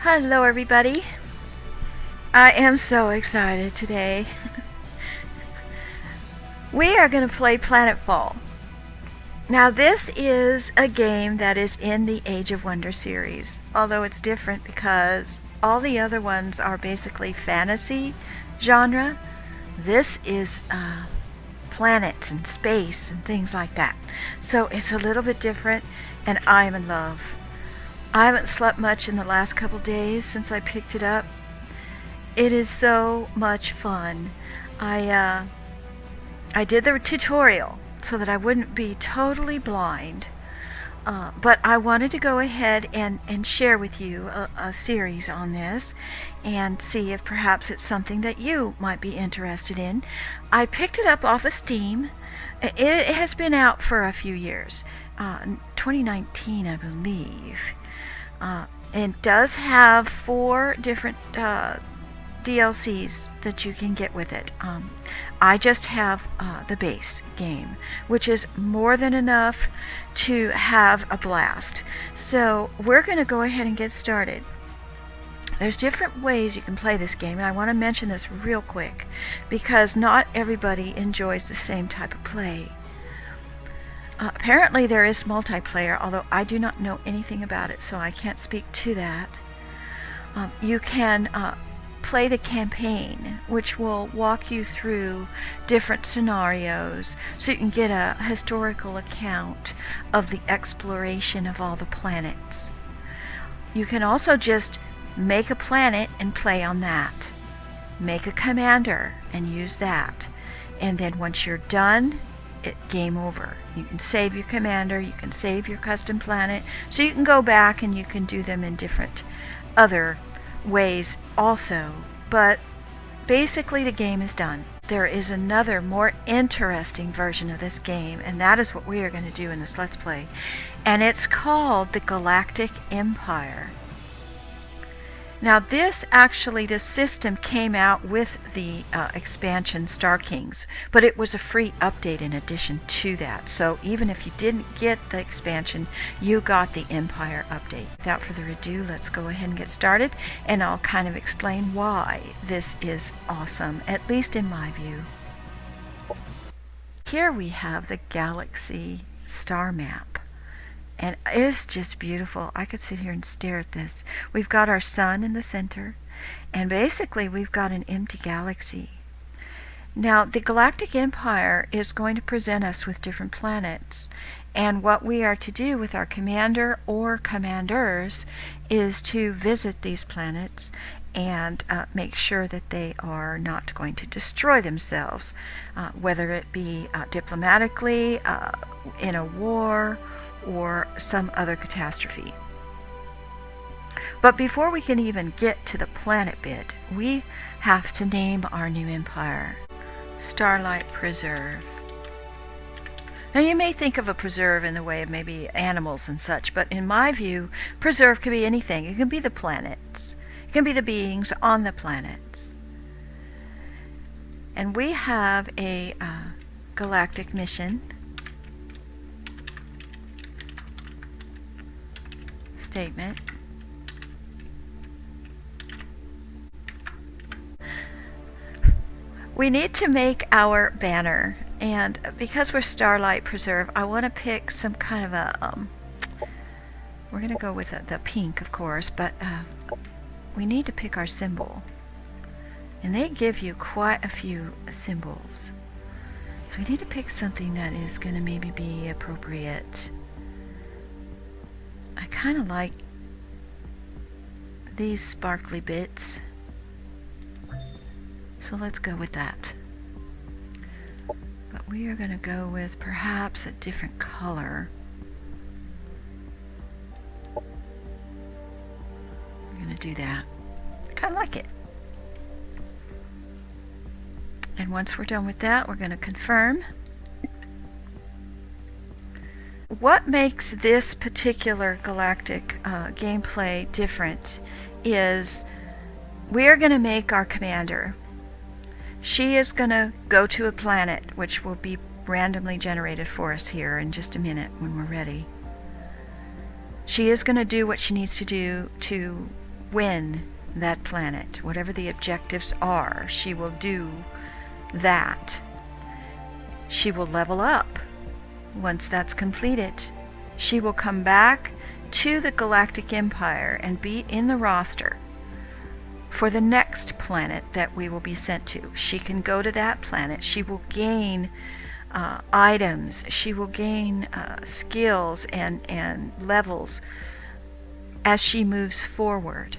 Hello, everybody. I am so excited today. We are going to play Planetfall. Now, this is a game that is in the Age of Wonder series, although it's different because all the other ones are basically fantasy genre. This is planets and space and things like that. So it's a little bit different, and I am in love. I haven't slept much in the last couple days since I picked it up. It is so much fun. I did the tutorial so that I wouldn't be totally blind, but I wanted to go ahead and share with you a series on this and see if perhaps it's something that you might be interested in. I picked it up off of Steam. It has been out for a few years, 2019 I believe. It does have 4 different DLCs that you can get with it. I just have the base game, which is more than enough to have a blast. So we're going to go ahead and get started. There's different ways you can play this game, and I want to mention this real quick because not everybody enjoys the same type of play. Apparently there is multiplayer, although I do not know anything about it, so I can't speak to that. You can play the campaign, which will walk you through different scenarios so you can get a historical account of the exploration of all the planets. You can also just make a planet and play on that. Make a commander and use that. And then once you're done, game over. You can save your commander, you can save your custom planet, so you can go back and you can do them in different other ways also. But basically the game is done. There is another more interesting version of this game, and that is what we are going to do in this Let's Play. And it's called the Galactic Empire. Now this system came out with the expansion Star Kings, but it was a free update in addition to that. So even if you didn't get the expansion, you got the Empire update. Without further ado, let's go ahead and get started, and I'll kind of explain why this is awesome, at least in my view. Here we have the galaxy star map. And it's just beautiful. I could sit here and stare at this. We've got our sun in the center, and basically we've got an empty galaxy. Now, the Galactic Empire is going to present us with different planets, and what we are to do with our commander or commanders is to visit these planets and make sure that they are not going to destroy themselves, whether it be diplomatically, in a war, or some other catastrophe. But before we can even get to the planet bit, we have to name our new empire. Starlight Preserve. Now you may think of a preserve in the way of maybe animals and such, but in my view, preserve can be anything. It can be the planets. It can be the beings on the planets. And we have a galactic mission statement. We need to make our banner, and because we're Starlight Preserve, I want to pick some kind of a we're going to go with the pink, of course, but we need to pick our symbol, and they give you quite a few symbols, so we need to pick something that is going to maybe be appropriate. I kind of like these sparkly bits, so let's go with that. But we are going to go with perhaps a different color. We're going to do that. I kind of like it. And once we're done with that, we're going to confirm. What makes this particular galactic gameplay different is we are going to make our commander. She is going to go to a planet, which will be randomly generated for us here in just a minute when we're ready. She is going to do what she needs to do to win that planet. Whatever the objectives are, she will do that. She will level up. Once that's completed, she will come back to the Galactic Empire and be in the roster for the next planet that we will be sent to. She can go to that planet. She will gain items. She will gain skills and levels as she moves forward.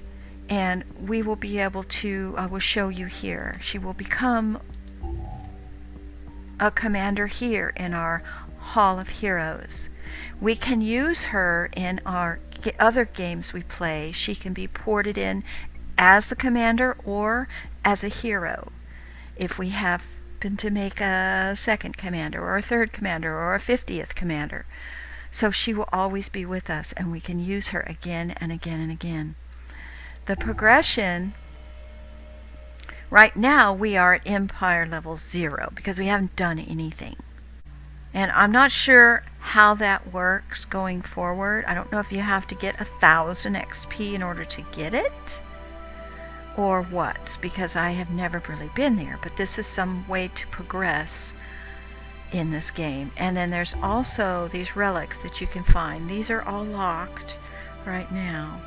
And we will be able to, I will show you here, she will become a commander here in our Hall of Heroes. We can use her in our other games we play. She can be ported in as the commander or as a hero if we happen to make a second commander or a third commander or a 50th commander. So she will always be with us, and we can use her again and again and again. The progression, right now we are at Empire level 0 because we haven't done anything. And I'm not sure how that works going forward. I don't know if you have to get 1,000 XP in order to get it or what, because I have never really been there. But this is some way to progress in this game. And then there's also these relics that you can find. These are all locked right now.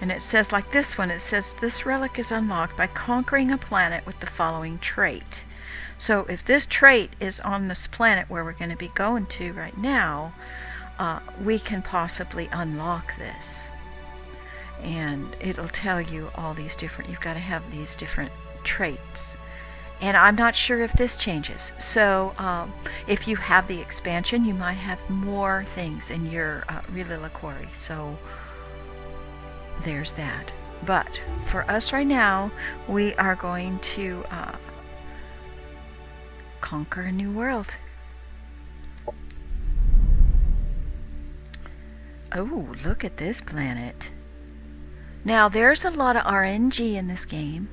And it says, like this one, it says this relic is unlocked by conquering a planet with the following trait. So if this trait is on this planet where we're going to be going to right now, we can possibly unlock this. And it'll tell you all these different, you've got to have these different traits. And I'm not sure if this changes. So if you have the expansion, you might have more things in your reliquary. So there's that. But for us right now, we are going to conquer a new world. Oh, look at this planet. Now there's a lot of RNG in this game.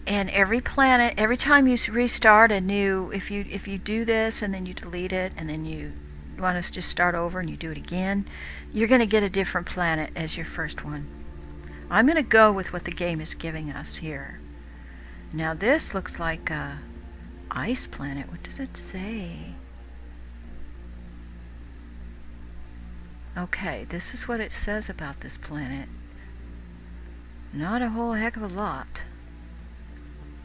And every planet, every time you restart a new, if you do this and then you delete it and then you want us to just start over and you do it again, you're going to get a different planet as your first one. I'm going to go with what the game is giving us here. Now this looks like a ice planet. What does it say? Okay, this is what it says about this planet. Not a whole heck of a lot.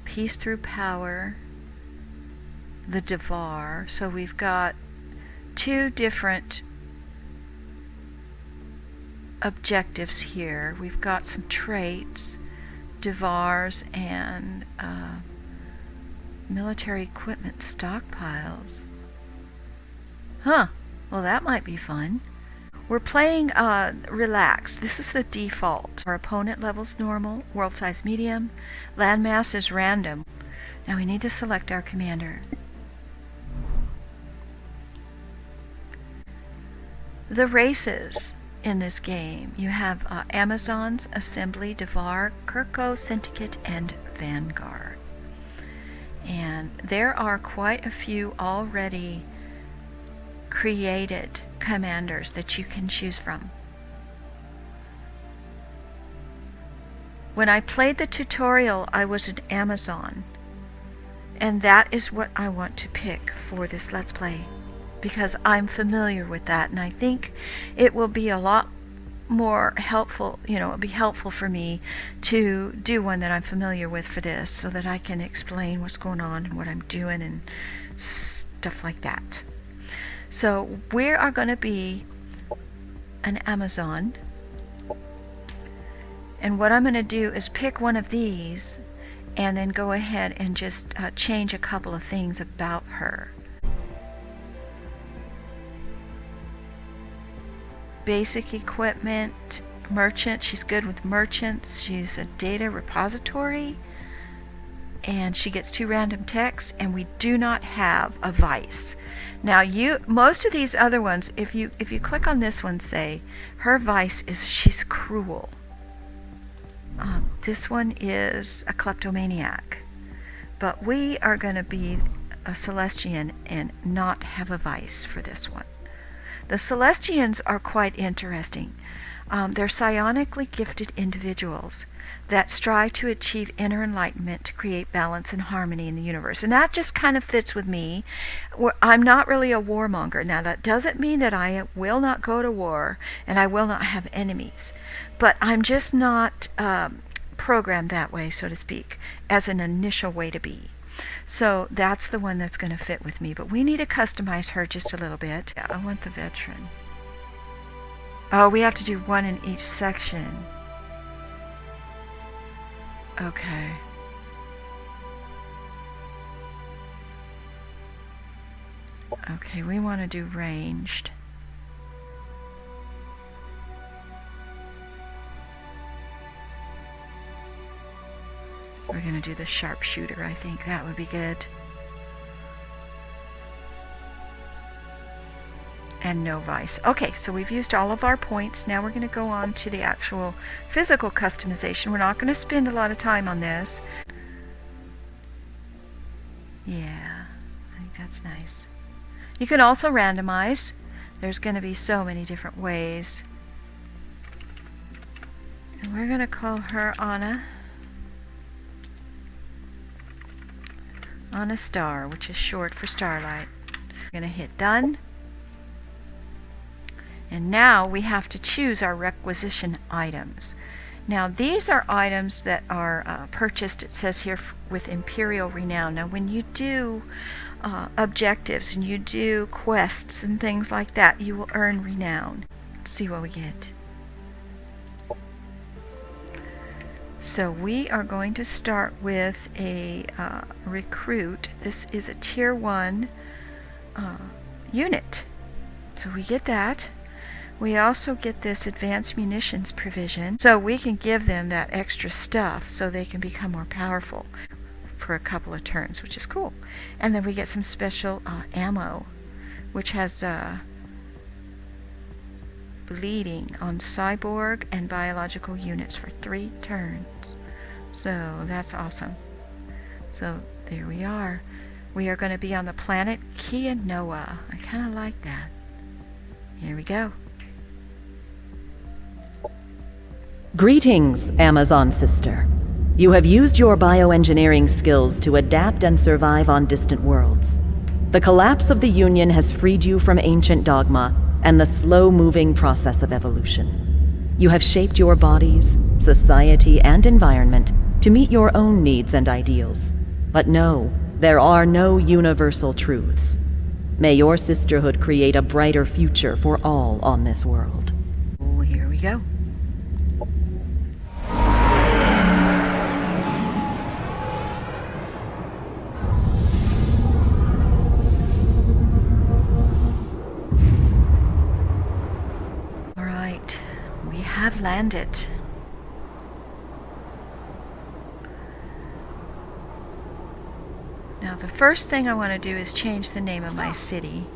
Peace through power, the Devar. So we've got two different objectives here. We've got some traits, Devars, and military equipment stockpiles. Huh, well that might be fun. We're playing Relax. This is the default. Our opponent level's normal, world size medium, landmass is random. Now we need to select our commander. The races in this game, you have Amazons, Assembly, Devar, Kirko, Syndicate, and Vanguard. And there are quite a few already created commanders that you can choose from. When I played the tutorial, I was an Amazon, and that is what I want to pick for this Let's Play, because I'm familiar with that, and I think it will be a lot more helpful, it'll be helpful for me to do one that I'm familiar with for this, so that I can explain what's going on and what I'm doing and stuff like that. So we are going to be an Amazon, and what I'm going to do is pick one of these and then go ahead and just change a couple of things about her. Basic equipment, merchant, she's good with merchants, she's a data repository, and she gets 2 random texts, and we do not have a vice. Now most of these other ones, if you click on this one, say her vice is she's cruel. This one is a kleptomaniac, but we are going to be a Celestian and not have a vice for this one. The Celestians are quite interesting. They're psionically gifted individuals that strive to achieve inner enlightenment to create balance and harmony in the universe. And that just kind of fits with me. I'm not really a warmonger. Now, that doesn't mean that I will not go to war and I will not have enemies. But I'm just not programmed that way, so to speak, as an initial way to be. So that's the one that's going to fit with me. But we need to customize her just a little bit. Yeah, I want the veteran. Oh, we have to do one in each section. Okay. Okay, we want to do ranged. We're going to do the sharpshooter, I think. That would be good. And no vice. Okay, so we've used all of our points. Now we're going to go on to the actual physical customization. We're not going to spend a lot of time on this. Yeah, I think that's nice. You can also randomize. There's going to be so many different ways. And we're going to call her Anna. Anna Star, which is short for Starlight. We're going to hit done. And now we have to choose our requisition items. Now these are items that are purchased, it says here, with Imperial Renown. Now when you do objectives and you do quests and things like that, you will earn renown. Let's see what we get. So we are going to start with a recruit. This is a tier 1 unit. So we get that. We also get this advanced munitions provision. So we can give them that extra stuff so they can become more powerful for a couple of turns, which is cool. And then we get some special ammo, which has bleeding on cyborg and biological units for 3 turns. So that's awesome. So there we are. We are going to be on the planet Kianoa. I kind of like that. Here we go. Greetings, Amazon sister. You have used your bioengineering skills to adapt and survive on distant worlds. The collapse of the Union has freed you from ancient dogma and the slow-moving process of evolution. You have shaped your bodies, society, and environment to meet your own needs and ideals. But no, there are no universal truths. May your sisterhood create a brighter future for all on this world. Oh, here we go. Have landed. Now the first thing I want to do is change the name of my city.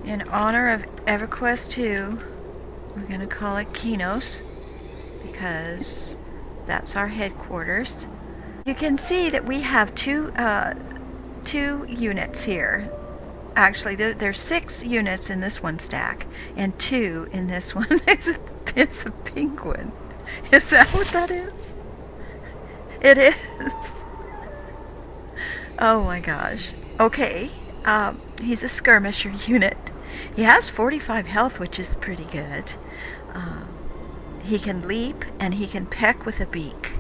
In honor of EverQuest 2, we're going to call it Kinos because that's our headquarters. You can see that we have two units here. Actually, there's 6 units in this one stack, and 2 in this one. It's a penguin. Is that what that is? It is. Oh my gosh. Okay. He's a skirmisher unit. He has 45 health, which is pretty good. He can leap, and he can peck with a beak.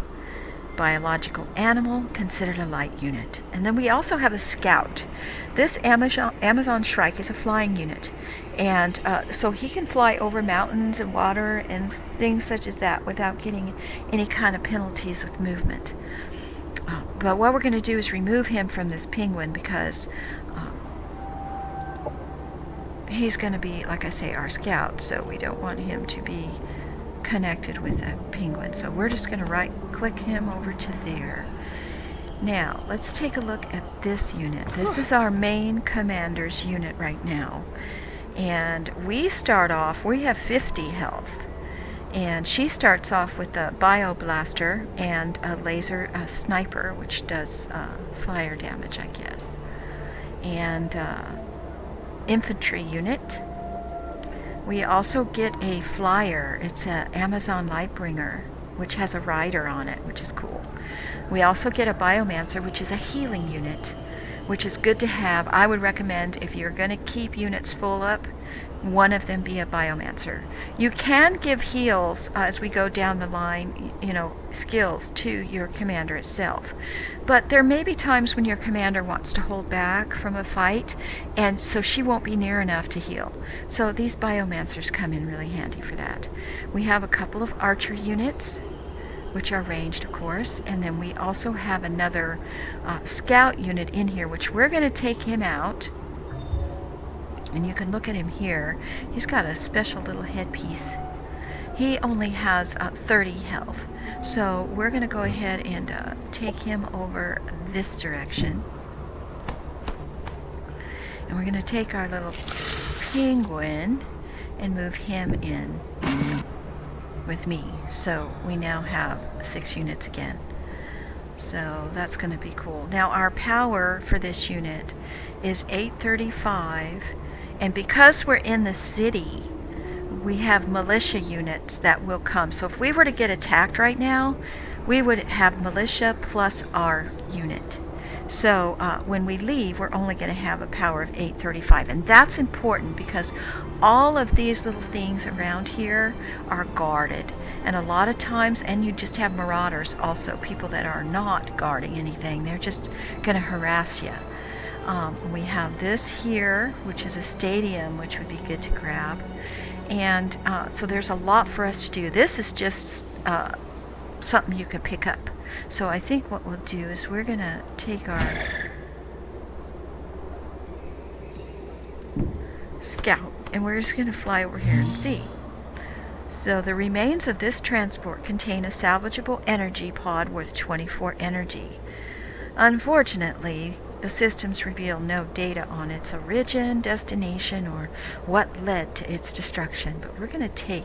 Biological animal, considered a light unit. And then we also have a scout. This Amazon Shrike is a flying unit, and so he can fly over mountains and water and things such as that without getting any kind of penalties with movement. But what we're going to do is remove him from this penguin because he's going to be, like I say, our scout, so we don't want him to be connected with a penguin. So we're just going to right click him over to there. Now let's take a look at this unit. This is our main commander's unit right now, and we start off, we have 50 health, and she starts off with a bio blaster and a laser sniper, which does fire damage, I guess, and infantry unit, We also get a flyer. It's an Amazon Lightbringer, which has a rider on it, which is cool. We also get a Biomancer, which is a healing unit, which is good to have. I would recommend, if you're going to keep units full up, one of them be a Biomancer. You can give heals as we go down the line, skills to your commander itself. But there may be times when your commander wants to hold back from a fight, and so she won't be near enough to heal. So these Biomancers come in really handy for that. We have a couple of archer units, which are ranged, of course, and then we also have another scout unit in here, which we're going to take him out. And you can look at him here. He's got a special little headpiece. He only has 30 health. So we're going to go ahead and take him over this direction. And we're going to take our little penguin and move him in with me. So we now have 6 units again. So that's going to be cool. Now our power for this unit is 835. And because we're in the city, we have militia units that will come. So if we were to get attacked right now, we would have militia plus our unit. So when we leave, we're only going to have a power of 835. And that's important because all of these little things around here are guarded. And a lot of times, and you just have marauders also, people that are not guarding anything. They're just going to harass you. We have this here, which is a stadium, which would be good to grab. And so there's a lot for us to do. This is just something you can pick up. So I think what we'll do is we're going to take our scout and we're just going to fly over here and see. So the remains of this transport contain a salvageable energy pod worth 24 energy. Unfortunately, the systems reveal no data on its origin, destination, or what led to its destruction. But we're going to take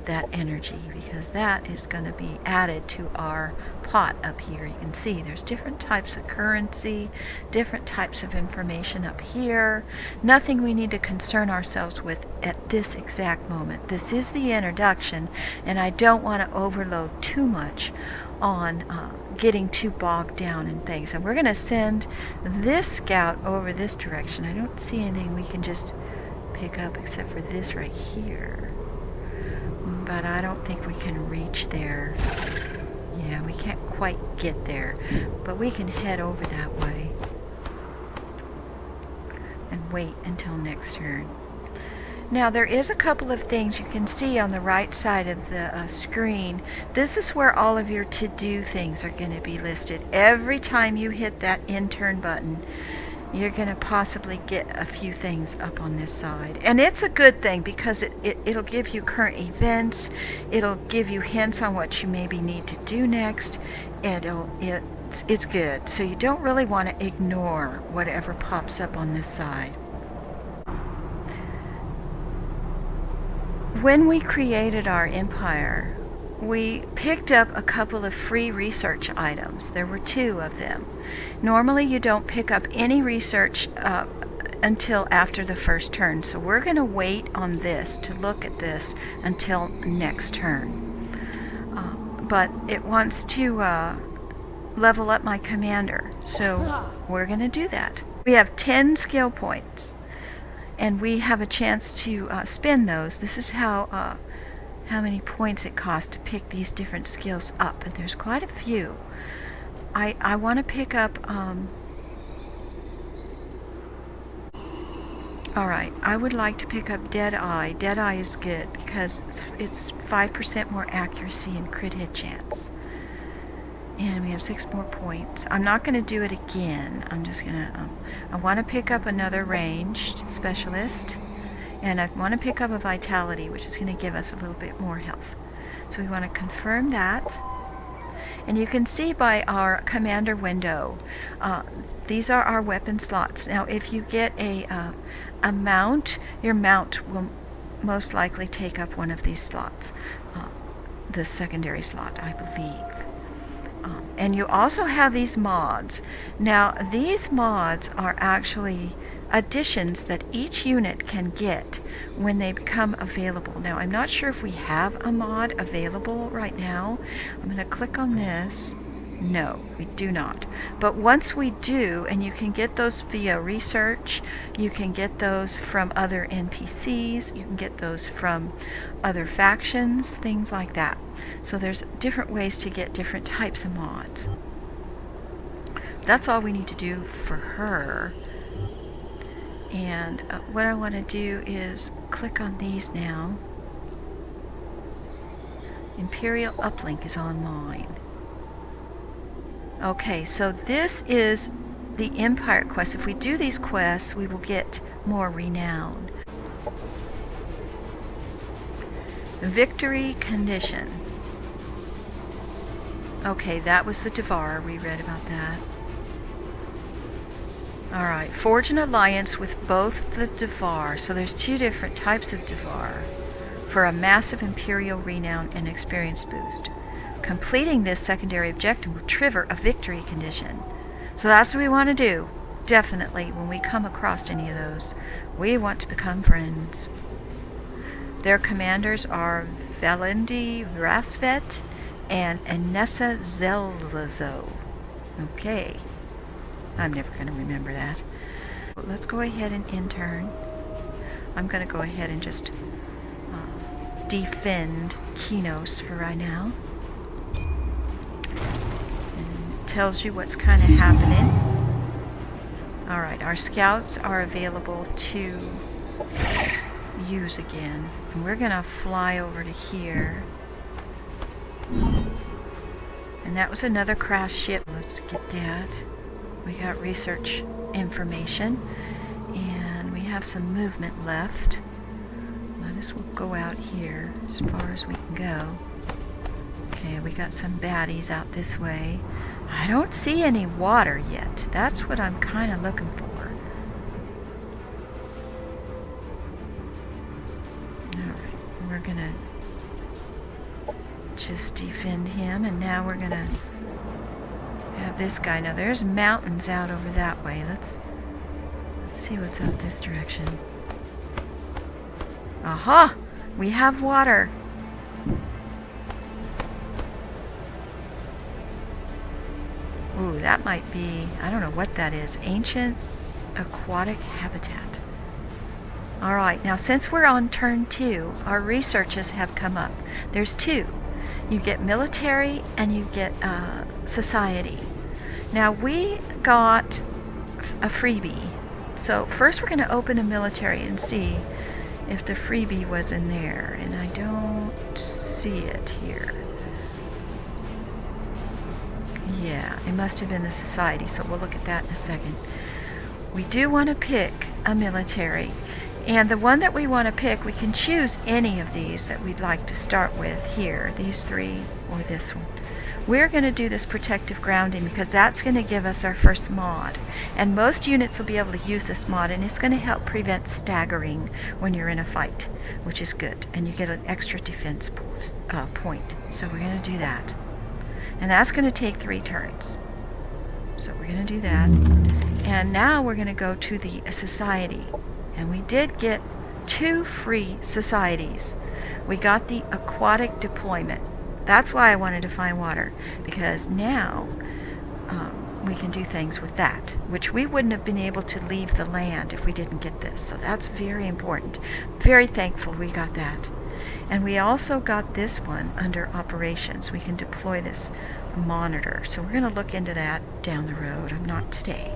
that energy because that is going to be added to our pot up here. You can see there's different types of currency, different types of information up here. Nothing we need to concern ourselves with at this exact moment. This is the introduction, and I don't want to overload too much on getting too bogged down in things. And we're going to send this scout over this direction. I don't see anything we can just pick up except for this right here. But I don't think we can reach there. Yeah, we can't quite get there. But we can head over that way and wait until next turn. Now there is a couple of things you can see on the right side of the screen. This is where all of your to-do things are going to be listed. Every time you hit that in-turn button, you're going to possibly get a few things up on this side. And it's a good thing because it'll give you current events. It'll give you hints on what you maybe need to do next. It's good. So you don't really want to ignore whatever pops up on this side. When we created our empire, we picked up a couple of free research items. There were 2 of them. Normally you don't pick up any research until after the first turn, so we're going to wait on this, to look at this, until next turn. But it wants to level up my commander, so we're going to do that. We have 10 skill points, and we have a chance to spend those. This is how many points it costs to pick these different skills up, and there's quite a few. I want to pick up alright, I would like to pick up Deadeye. Deadeye is good because it's 5% more accuracy and crit hit chance. And we have 6 more points. I'm not going to do it again. I'm just going to I want to pick up another ranged specialist. And I want to pick up a vitality, which is going to give us a little bit more health. So we want to confirm that. And you can see by our commander window, these are our weapon slots. Now if you get a mount, your mount will most likely take up one of these slots. The secondary slot, I believe. And you also have these mods. Now these mods are actually additions that each unit can get when they become available. Now, I'm not sure if we have a mod available right now. I'm going to click on this. No, we do not. But once we do, and you can get those via research, you can get those from other NPCs, you can get those from other factions, things like that. So there's different ways to get different types of mods. That's all we need to do for her. And what I want to do is click on these now. Imperial Uplink is online. Okay, so this is the Empire quest. If we do these quests, we will get more renown. Victory condition. Okay, that was the Devar. We read about that. Alright, forge an alliance with both the Devar. So there's two different types of Devar for a massive Imperial renown and experience boost. Completing this secondary objective will trigger a victory condition. So that's what we want to do. Definitely, when we come across any of those, we want to become friends. Their commanders are Valendi Rasvet and Anessa Zelzo. Okay. I'm never going to remember that. Let's go ahead and intern. I'm going to go ahead and just defend Kinos for right now. And it tells you what's kind of happening. Alright, our scouts are available to use again. And we're going to fly over to here. And that was another crash ship. Let's get that. We got research information, and we have some movement left. Let us go out here as far as we can go. Okay, we got some baddies out this way. I don't see any water yet. That's what I'm kind of looking for. Alright, we're gonna just defend him, and now we're gonna have this guy. Now there's mountains out over that way. Let's see what's out this direction. Aha! We have water. Ooh, that might be, I don't know what that is. Ancient aquatic habitat. Alright, now since we're on turn 2, our researches have come up. There's 2. You get military and you get society. Now we got a freebie. So first we're going to open a military and see if the freebie was in there. And I don't see it here. Yeah, it must have been the society, so we'll look at that in a second. We do want to pick a military. And the one that we want to pick, we can choose any of these that we'd like to start with here. These 3 or this one. We're going to do this protective grounding because that's going to give us our first mod. And most units will be able to use this mod, and it's going to help prevent staggering when you're in a fight, which is good. And you get an extra defense point. So we're going to do that. And that's going to take 3 turns. So we're going to do that. And now we're going to go to the society. And we did get 2 free societies. We got the aquatic deployment. That's why I wanted to find water, because now we can do things with that, which we wouldn't have been able to leave the land if we didn't get this. So that's very important. Very thankful we got that. And we also got this one under operations. We can deploy this monitor. So we're going to look into that down the road. I'm not today.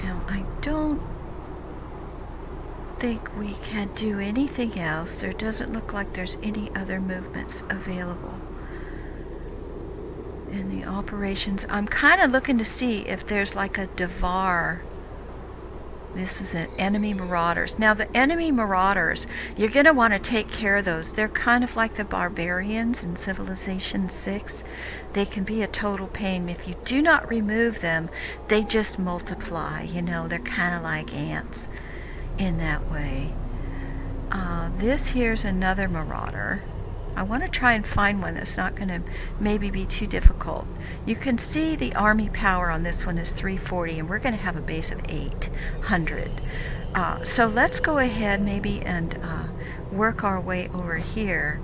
Now, I don't think we can do anything else. There doesn't look like there's any other movements available in the operations. I'm kind of looking to see if there's like a Devar. This is an enemy marauders. Now the enemy marauders, you're going to want to take care of those. They're kind of like the barbarians in Civilization 6. They can be a total pain. If you do not remove them, they just multiply. You know, they're kind of like ants in that way. This here's another marauder. I want to try and find one that's not going to maybe be too difficult. You can see the army power on this one is 340, and we're going to have a base of 800. So let's go ahead maybe and work our way over here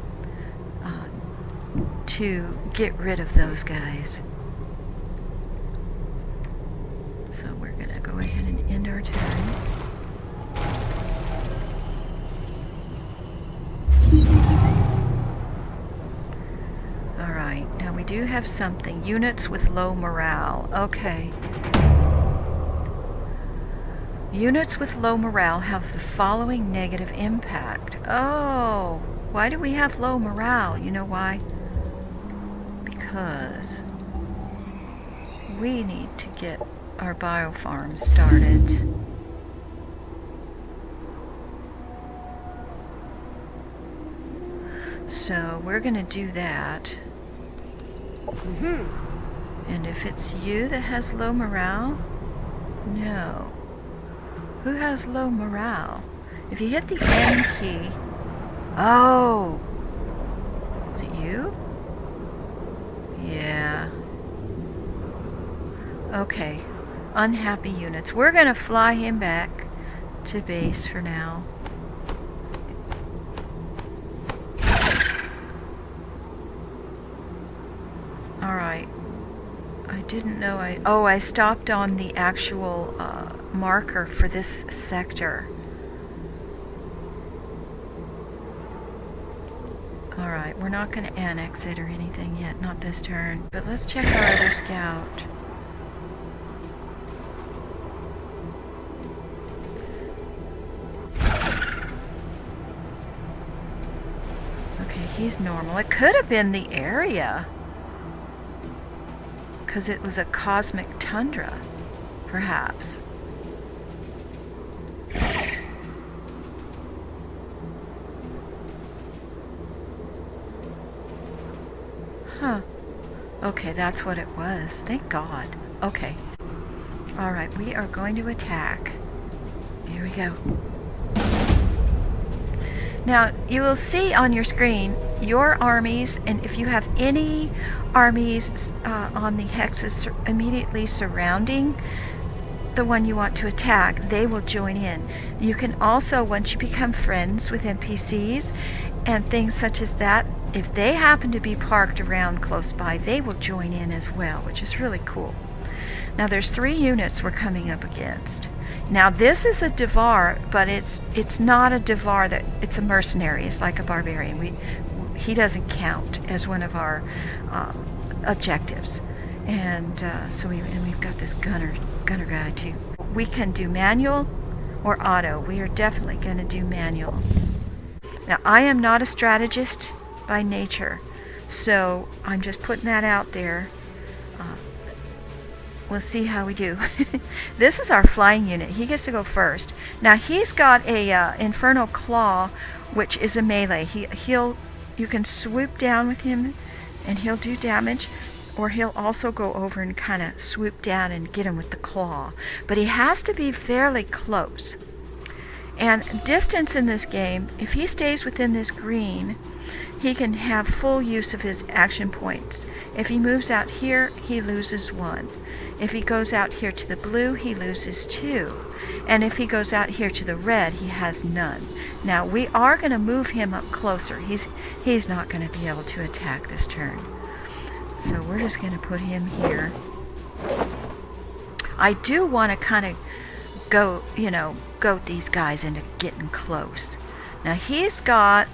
to get rid of those guys. So we're going to go ahead and end our turn. Alright, now we do have something. Units with low morale. Okay. Units with low morale have the following negative impact. Oh, why do we have low morale? You know why? Because we need to get our biofarm started. So we're going to do that. And if it's you that has low morale, no. Who has low morale? If you hit the N key, oh, is it you? Yeah. Okay, unhappy units. We're going to fly him back to base for now. Alright. I didn't know I stopped on the actual marker for this sector. Alright, we're not going to annex it or anything yet, not this turn. But let's check our other scout. Okay, he's normal. It could have been the area, because it was a cosmic tundra, perhaps. Huh. Okay, that's what it was. Thank God. Okay. Alright, we are going to attack. Here we go. Now, you will see on your screen your armies, and if you have any armies on the hexes immediately surrounding the one you want to attack, they will join in. You can also, once you become friends with NPCs and things such as that, if they happen to be parked around close by, they will join in as well, which is really cool. Now there's 3 units we're coming up against. Now this is a Devar, but it's not a Devar, that it's a mercenary. It's like a barbarian. He doesn't count as one of our objectives. And so we've got this gunner guy too. We can do manual or auto. We are definitely going to do manual. Now I am not a strategist by nature, so I'm just putting that out there. We'll see how we do. This is our flying unit. He gets to go first. Now he's got a Infernal Claw, which is a melee. You can swoop down with him and he'll do damage, or he'll also go over and kind of swoop down and get him with the claw. But he has to be fairly close. And distance in this game, if he stays within this green, he can have full use of his action points. If he moves out here, he loses 1. If he goes out here to the blue, he loses 2. And if he goes out here to the red, he has none. Now, we are going to move him up closer. He's not going to be able to attack this turn. So we're just going to put him here. I do want to kind of goat these guys into getting close. Now, he's got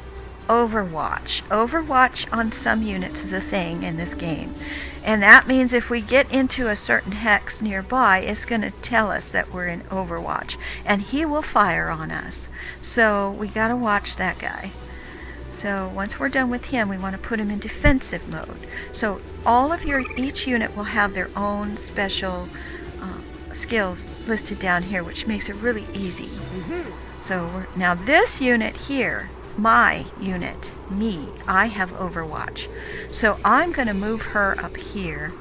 Overwatch. Overwatch on some units is a thing in this game. And that means if we get into a certain hex nearby, it's going to tell us that we're in Overwatch. And he will fire on us. So we got to watch that guy. So once we're done with him, we want to put him in defensive mode. So all of each unit will have their own special skills listed down here, which makes it really easy. So now this unit here, my unit, me, I have Overwatch. So I'm going to move her up here.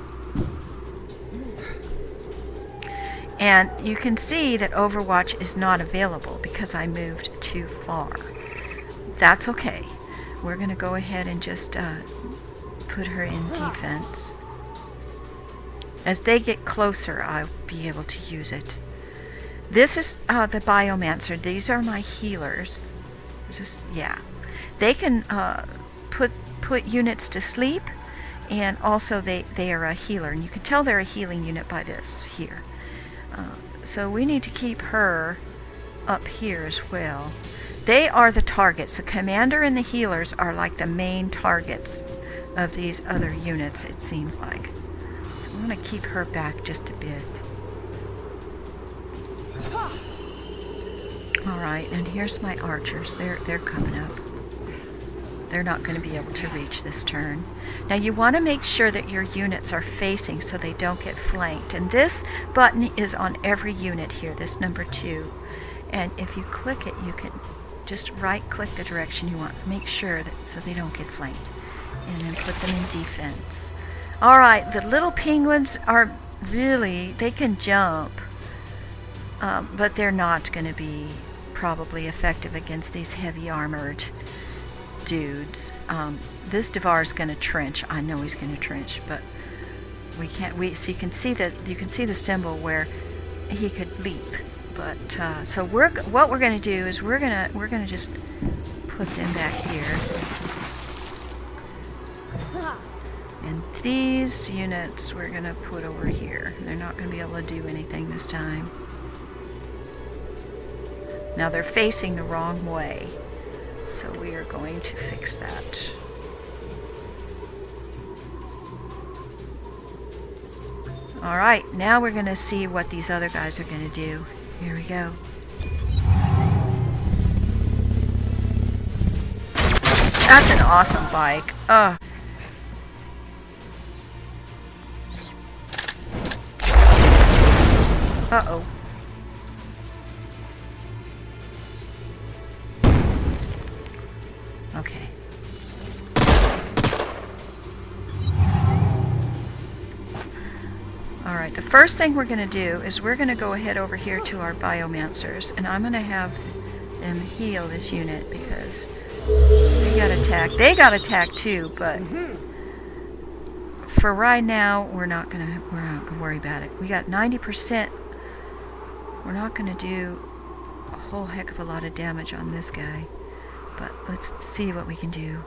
And you can see that Overwatch is not available because I moved too far. That's okay. we're going to go ahead and just put her in defense. As they get closer, I'll be able to use it. This is the Biomancer. These are my healers. They can put units to sleep, and also they are a healer. And you can tell they're a healing unit by this here. So we need to keep her up here as well. They are the targets. The commander and the healers are like the main targets of these other units, it seems like. So I want to keep her back just a bit. Alright, and here's my archers. They're coming up. They're not going to be able to reach this turn. Now you want to make sure that your units are facing so they don't get flanked. And this button is on every unit here, this number 2. And if you click it, you can just right-click the direction you want. Make sure that so they don't get flanked. And then put them in defense. Alright, the little penguins are really, they can jump. But they're not going to be probably effective against these heavy armored dudes. This Devar's going to trench. I know he's going to trench, but we can't. So you can see the symbol where he could leap. But so what we're going to do is we're going to just put them back here. And these units we're going to put over here. They're not going to be able to do anything this time. Now they're facing the wrong way. So we are going to fix that. Alright, now we're going to see what these other guys are going to do. Here we go. That's an awesome bike. Oh. Uh-oh. Okay. Alright, the first thing we're going to do is we're going to go ahead over here to our Biomancers, and I'm going to have them heal this unit because they got attacked. They got attacked too, but for right now, we're not gonna worry about it. We got 90%. We're not going to do a whole heck of a lot of damage on this guy. But let's see what we can do.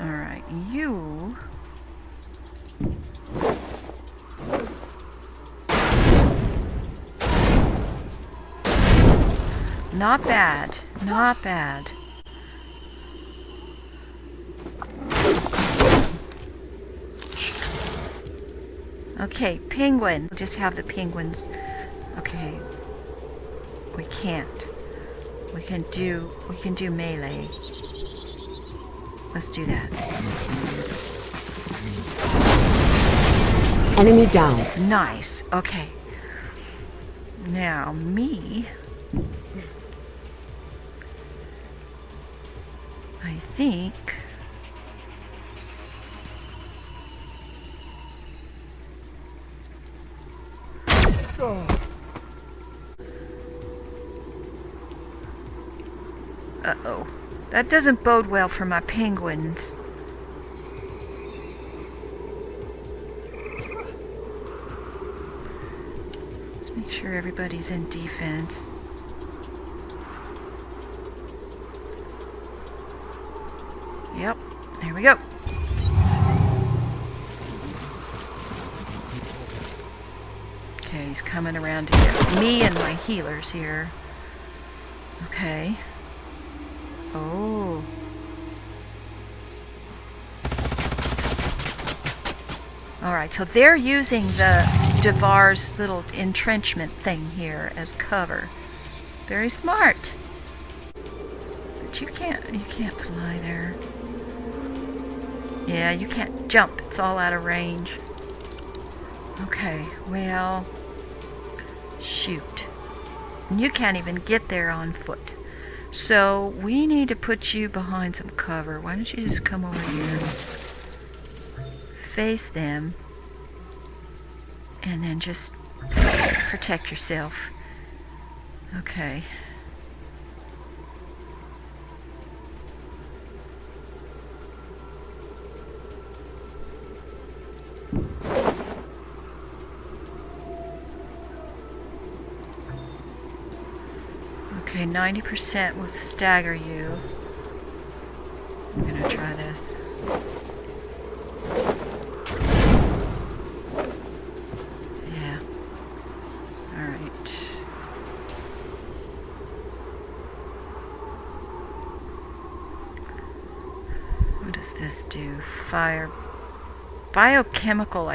Alright, you... Not bad. Not bad. Okay, penguin. We'll just have the penguins. Okay. We can't. We can do melee. Let's do that. Enemy down. Nice. Okay. Now, me... I think... Uh-oh. That doesn't bode well for my penguins. Let's make sure everybody's in defense. Yep, there we go. Okay, he's coming around to get me and my healers here. Okay. Oh. Alright, so they're using the Devar's little entrenchment thing here as cover. Very smart. But you can't fly there. Yeah, you can't jump. It's all out of range. Okay, well, shoot. And you can't even get there on foot. So we need to put you behind some cover. Why don't you just come over here, face them, and then just protect yourself. Okay. Okay, 90% will stagger you. I'm gonna try this. Yeah. Alright. What does this do? Fire. Biochemical,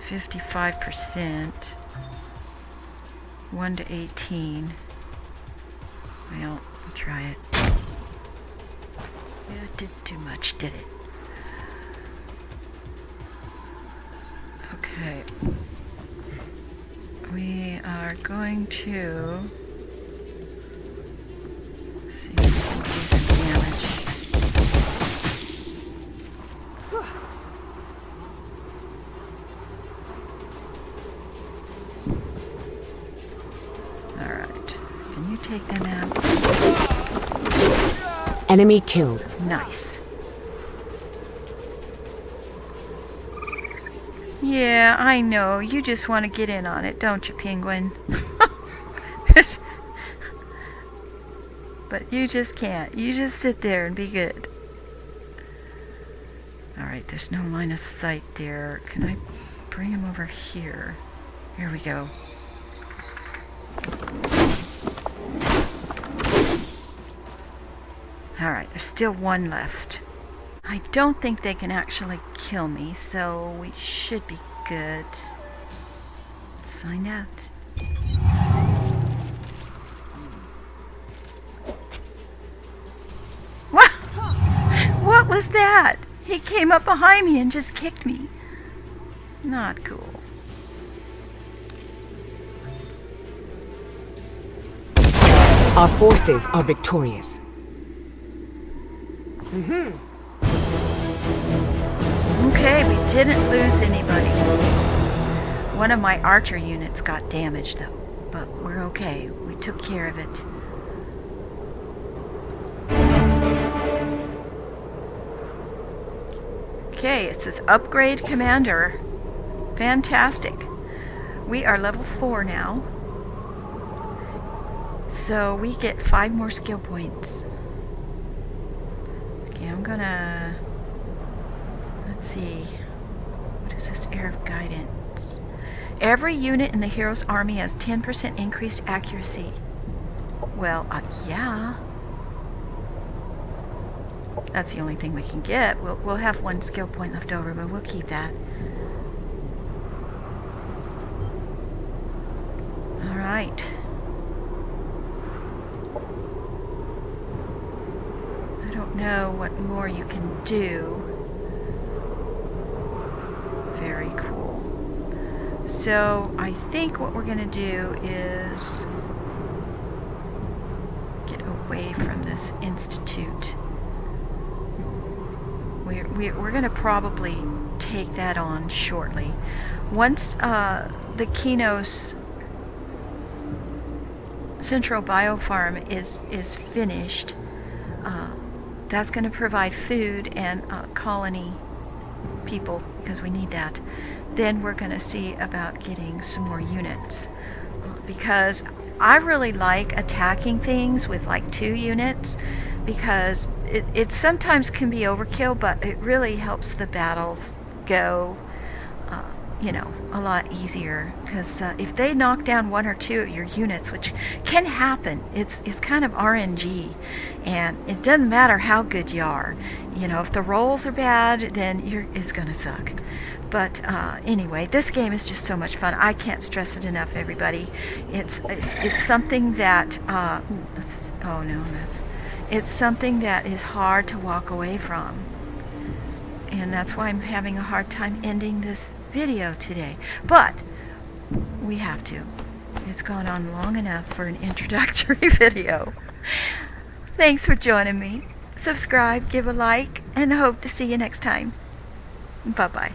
55%. 1 to 18. Well, I'll try it. Yeah, it did too much, did it? Okay. We are going to see if we can do some damage. Alright. Can you take them out? Enemy killed. Nice. Yeah, I know. You just want to get in on it, don't you, Penguin? But you just can't. You just sit there and be good. Alright, there's no line of sight there. Can I bring him over here? Here we go. Alright, there's still one left. I don't think they can actually kill me, so we should be good. Let's find out. What? What was that? He came up behind me and just kicked me. Not cool. Our forces are victorious. Okay, we didn't lose anybody. One of my archer units got damaged though, but we're okay. We took care of it. Okay, it says upgrade commander. Fantastic. We are level 4 now. So we get 5 more skill points. Okay, I'm gonna... Let's see. What is this? Air of Guidance. Every unit in the hero's army has 10% increased accuracy. Well, yeah. That's the only thing we can get. We'll have 1 skill point left over, but we'll keep that. Alright. I don't know what more you can do. Very cool. So I think what we're going to do is get away from this institute. We're going to probably take that on shortly. Once the Kinos Central Biofarm is finished, that's going to provide food and colony people, because we need that. Then we're going to see about getting some more units, because I really like attacking things with like 2 units, because it sometimes can be overkill, but it really helps the battles go you know, a lot easier, because if they knock down 1 or 2 of your units, which can happen, it's kind of RNG, and it doesn't matter how good you are. You know, if the rolls are bad, then it's gonna suck. But anyway, this game is just so much fun. I can't stress it enough, everybody. It's something that it's something that is hard to walk away from, and that's why I'm having a hard time ending this video today, but we have to. It's gone on long enough for an introductory video. Thanks for joining me. Subscribe, give a like, and hope to see you next time. Bye-bye.